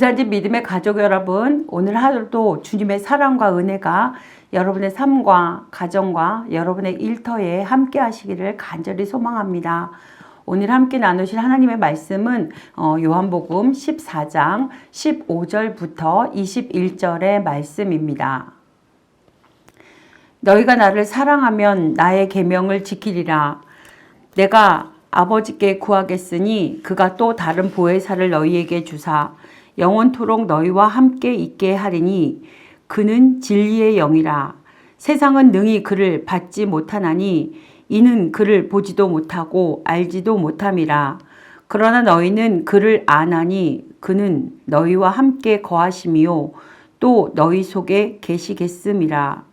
부산집 믿음의 가족 여러분, 오늘 하루도 주님의 사랑과 은혜가 여러분의 삶과 가정과 여러분의 일터에 함께 하시기를 간절히 소망합니다. 오늘 함께 나누실 하나님의 말씀은 요한복음 14장 15절부터 21절의 말씀입니다. 너희가 나를 사랑하면 나의 계명을 지키리라. 내가 아버지께 구하겠으니 그가 또 다른 보혜사를 너희에게 주사 영원토록 너희와 함께 있게 하리니 그는 진리의 영이라. 세상은 능히 그를 받지 못하나니 이는 그를 보지도 못하고 알지도 못함이라. 그러나 너희는 그를 아나니 그는 너희와 함께 거하심이요 또 너희 속에 계시겠음이라.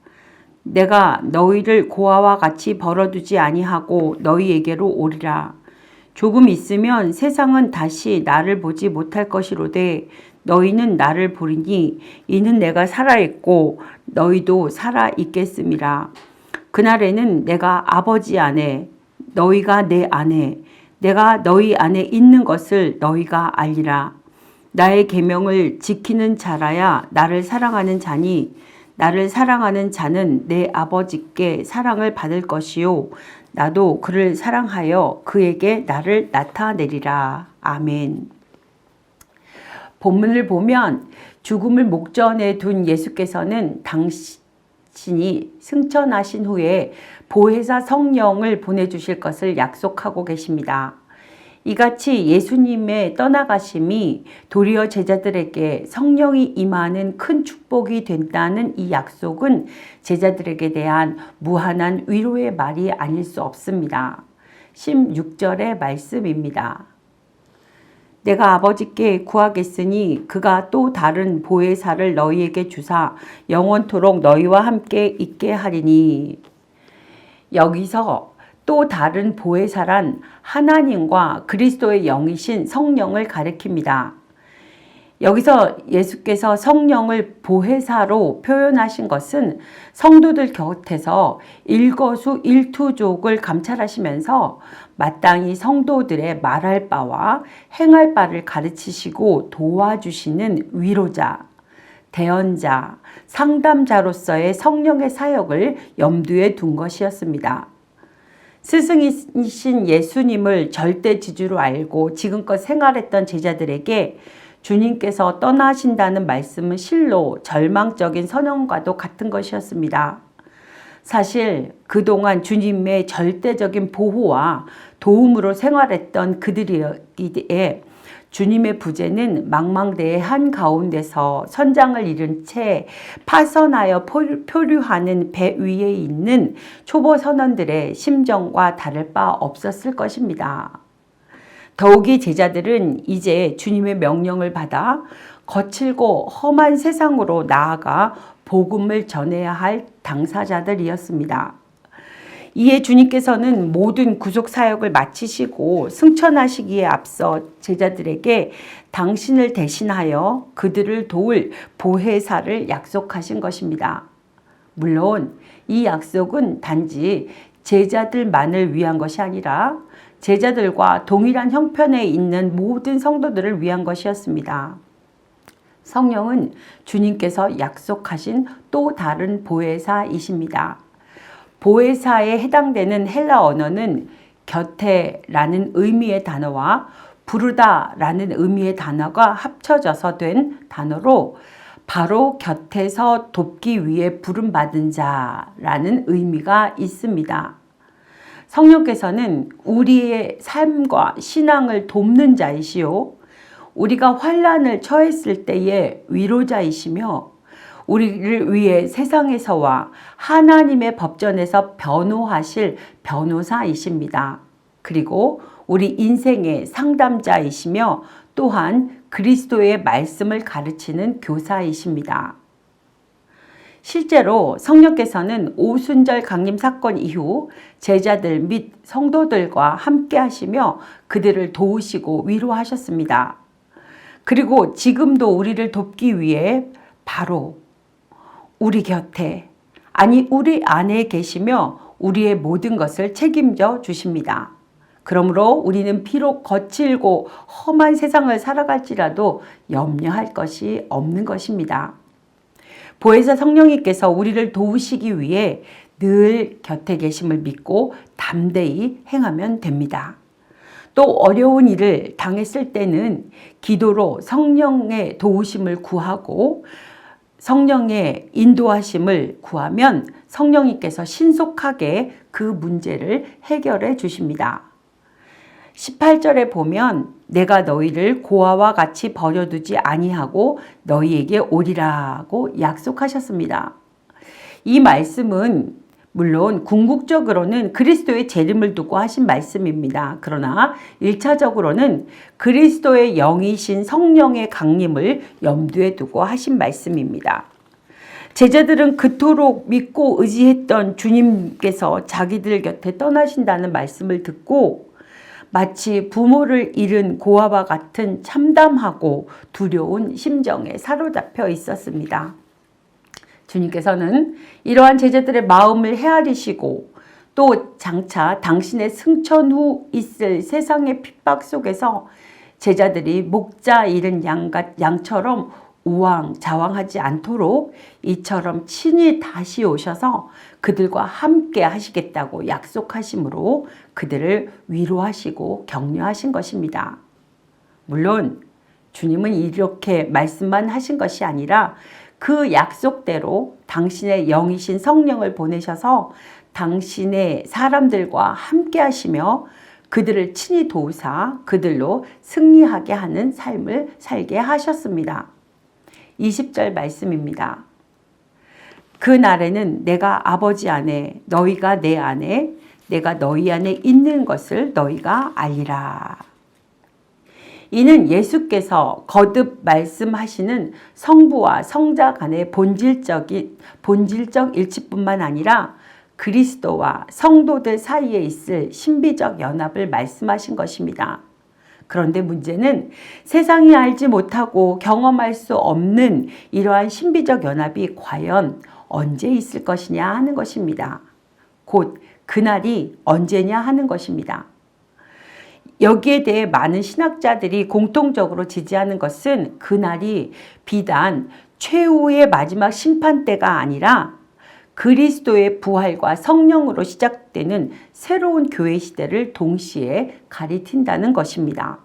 내가 너희를 고아와 같이 벌어두지 아니하고 너희에게로 오리라. 조금 있으면 세상은 다시 나를 보지 못할 것이로되 너희는 나를 보리니 이는 내가 살아있고 너희도 살아있겠음이라. 그날에는 내가 아버지 안에 너희가 내 안에 내가 너희 안에 있는 것을 너희가 알리라. 나의 계명을 지키는 자라야 나를 사랑하는 자니 나를 사랑하는 자는 내 아버지께 사랑을 받을 것이요 나도 그를 사랑하여 그에게 나를 나타내리라. 아멘. 본문을 보면 죽음을 목전에 둔 예수께서는 당신이 승천하신 후에 보혜사 성령을 보내주실 것을 약속하고 계십니다. 이같이 예수님의 떠나가심이 도리어 제자들에게 성령이 임하는 큰 축복이 된다는 이 약속은 제자들에게 대한 무한한 위로의 말이 아닐 수 없습니다. 16절의 말씀입니다. 내가 아버지께 구하겠으니 그가 또 다른 보혜사를 너희에게 주사 영원토록 너희와 함께 있게 하리니. 여기서 또 다른 보혜사란 하나님과 그리스도의 영이신 성령을 가리킵니다. 여기서 예수께서 성령을 보혜사로 표현하신 것은 성도들 곁에서 일거수일투족을 감찰하시면서 마땅히 성도들의 말할 바와 행할 바를 가르치시고 도와주시는 위로자, 대언자, 상담자로서의 성령의 사역을 염두에 둔 것이었습니다. 스승이신 예수님을 절대 지주로 알고 지금껏 생활했던 제자들에게 주님께서 떠나신다는 말씀은 실로 절망적인 선언과도 같은 것이었습니다. 사실 그동안 주님의 절대적인 보호와 도움으로 생활했던 그들이기에 주님의 부재는 망망대해 한가운데서 선장을 잃은 채 파선하여 표류하는 배 위에 있는 초보 선원들의 심정과 다를 바 없었을 것입니다. 더욱이 제자들은 이제 주님의 명령을 받아 거칠고 험한 세상으로 나아가 복음을 전해야 할 당사자들이었습니다. 이에 주님께서는 모든 구속 사역을 마치시고 승천하시기에 앞서 제자들에게 당신을 대신하여 그들을 도울 보혜사를 약속하신 것입니다. 물론 이 약속은 단지 제자들만을 위한 것이 아니라 제자들과 동일한 형편에 있는 모든 성도들을 위한 것이었습니다. 성령은 주님께서 약속하신 또 다른 보혜사이십니다. 보혜사에 해당되는 헬라 언어는 곁에라는 의미의 단어와 부르다라는 의미의 단어가 합쳐져서 된 단어로 바로 곁에서 돕기 위해 부름받은 자라는 의미가 있습니다. 성령께서는 우리의 삶과 신앙을 돕는 자이시요 우리가 환난을 처했을 때의 위로자이시며 우리를 위해 세상에서와 하나님의 법전에서 변호하실 변호사이십니다. 그리고 우리 인생의 상담자이시며 또한 그리스도의 말씀을 가르치는 교사이십니다. 실제로 성령께서는 오순절 강림 사건 이후 제자들 및 성도들과 함께 하시며 그들을 도우시고 위로하셨습니다. 그리고 지금도 우리를 돕기 위해 바로 우리 곁에, 아니 우리 안에 계시며 우리의 모든 것을 책임져 주십니다. 그러므로 우리는 비록 거칠고 험한 세상을 살아갈지라도 염려할 것이 없는 것입니다. 보혜사 성령님께서 우리를 도우시기 위해 늘 곁에 계심을 믿고 담대히 행하면 됩니다. 또 어려운 일을 당했을 때는 기도로 성령의 도우심을 구하고 성령의 인도하심을 구하면 성령님께서 신속하게 그 문제를 해결해 주십니다. 18절에 보면 내가 너희를 고아와 같이 버려두지 아니하고 너희에게 오리라고 약속하셨습니다. 이 말씀은 물론 궁극적으로는 그리스도의 재림을 두고 하신 말씀입니다. 그러나 1차적으로는 그리스도의 영이신 성령의 강림을 염두에 두고 하신 말씀입니다. 제자들은 그토록 믿고 의지했던 주님께서 자기들 곁에 떠나신다는 말씀을 듣고 마치 부모를 잃은 고아와 같은 참담하고 두려운 심정에 사로잡혀 있었습니다. 주님께서는 이러한 제자들의 마음을 헤아리시고 또 장차 당신의 승천 후 있을 세상의 핍박 속에서 제자들이 목자 잃은 양처럼 우왕좌왕하지 않도록 이처럼 친히 다시 오셔서 그들과 함께 하시겠다고 약속하심으로 그들을 위로하시고 격려하신 것입니다. 물론 주님은 이렇게 말씀만 하신 것이 아니라 그 약속대로 당신의 영이신 성령을 보내셔서 당신의 사람들과 함께 하시며 그들을 친히 도우사 그들로 승리하게 하는 삶을 살게 하셨습니다. 20절 말씀입니다. 그 날에는 내가 아버지 안에 너희가 내 안에 내가 너희 안에 있는 것을 너희가 알리라. 이는 예수께서 거듭 말씀하시는 성부와 성자 간의 본질적 일치뿐만 아니라 그리스도와 성도들 사이에 있을 신비적 연합을 말씀하신 것입니다. 그런데 문제는 세상이 알지 못하고 경험할 수 없는 이러한 신비적 연합이 과연 언제 있을 것이냐 하는 것입니다. 곧 그날이 언제냐 하는 것입니다. 여기에 대해 많은 신학자들이 공통적으로 지지하는 것은 그날이 비단 최후의 마지막 심판 때가 아니라 그리스도의 부활과 성령으로 시작되는 새로운 교회 시대를 동시에 가리킨다는 것입니다.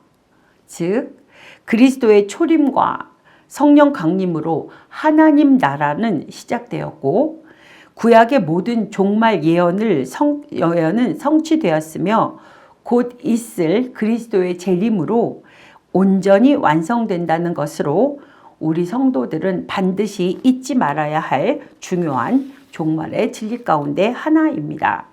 즉 그리스도의 초림과 성령 강림으로 하나님 나라는 시작되었고 구약의 모든 종말 예언은 성취되었으며 곧 있을 그리스도의 재림으로 온전히 완성된다는 것으로 우리 성도들은 반드시 잊지 말아야 할 중요한 종말의 진리 가운데 하나입니다.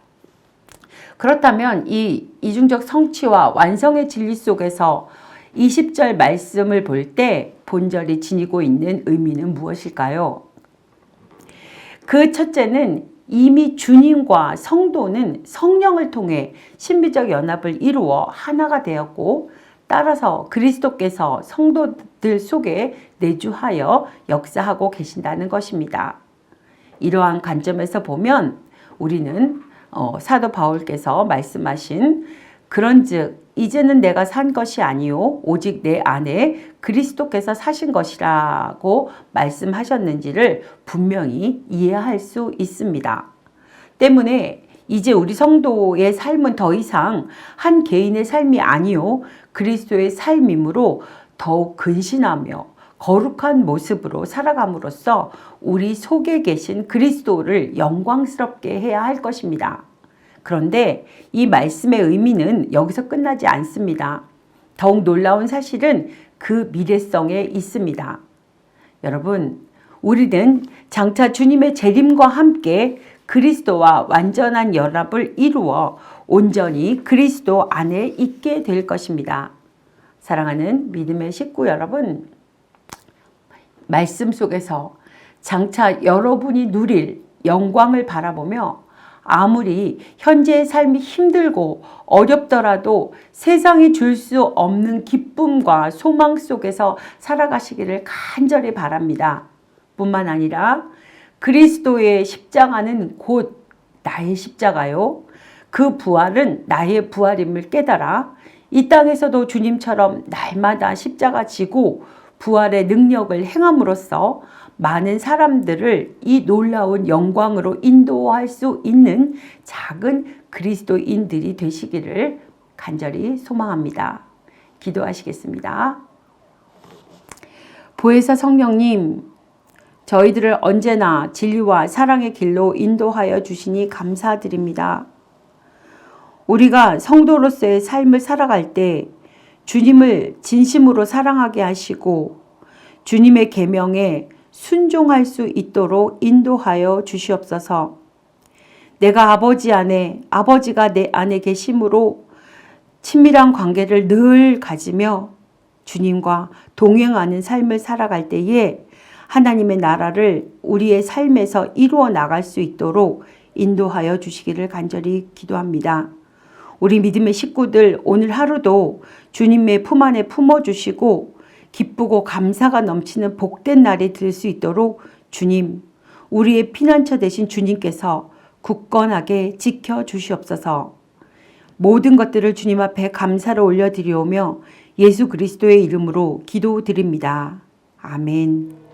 그렇다면 이 이중적 성취와 완성의 진리 속에서 20절 말씀을 볼 때 본절이 지니고 있는 의미는 무엇일까요? 그 첫째는 이미 주님과 성도는 성령을 통해 신비적 연합을 이루어 하나가 되었고 따라서 그리스도께서 성도들 속에 내주하여 역사하고 계신다는 것입니다. 이러한 관점에서 보면 우리는 사도 바울께서 말씀하신 그런즉 이제는 내가 산 것이 아니요 오직 내 안에 그리스도께서 사신 것이라고 말씀하셨는지를 분명히 이해할 수 있습니다. 때문에 이제 우리 성도의 삶은 더 이상 한 개인의 삶이 아니요 그리스도의 삶이므로 더욱 근신하며 거룩한 모습으로 살아감으로써 우리 속에 계신 그리스도를 영광스럽게 해야 할 것입니다. 그런데 이 말씀의 의미는 여기서 끝나지 않습니다. 더욱 놀라운 사실은 그 미래성에 있습니다. 여러분, 우리는 장차 주님의 재림과 함께 그리스도와 완전한 연합을 이루어 온전히 그리스도 안에 있게 될 것입니다. 사랑하는 믿음의 식구 여러분, 말씀 속에서 장차 여러분이 누릴 영광을 바라보며 아무리 현재의 삶이 힘들고 어렵더라도 세상이 줄 수 없는 기쁨과 소망 속에서 살아가시기를 간절히 바랍니다. 뿐만 아니라 그리스도의 십자가는 곧 나의 십자가요. 그 부활은 나의 부활임을 깨달아 이 땅에서도 주님처럼 날마다 십자가 지고 부활의 능력을 행함으로써 많은 사람들을 이 놀라운 영광으로 인도할 수 있는 작은 그리스도인들이 되시기를 간절히 소망합니다. 기도하시겠습니다. 보혜사 성령님, 저희들을 언제나 진리와 사랑의 길로 인도하여 주시니 감사드립니다. 우리가 성도로서의 삶을 살아갈 때 주님을 진심으로 사랑하게 하시고 주님의 계명에 순종할 수 있도록 인도하여 주시옵소서. 내가 아버지 안에, 아버지가 내 안에 계심으로 친밀한 관계를 늘 가지며 주님과 동행하는 삶을 살아갈 때에 하나님의 나라를 우리의 삶에서 이루어 나갈 수 있도록 인도하여 주시기를 간절히 기도합니다. 우리 믿음의 식구들 오늘 하루도 주님의 품 안에 품어주시고 기쁘고 감사가 넘치는 복된 날이 될 수 있도록 주님, 우리의 피난처 되신 주님께서 굳건하게 지켜주시옵소서. 모든 것들을 주님 앞에 감사를 올려드리오며 예수 그리스도의 이름으로 기도드립니다. 아멘.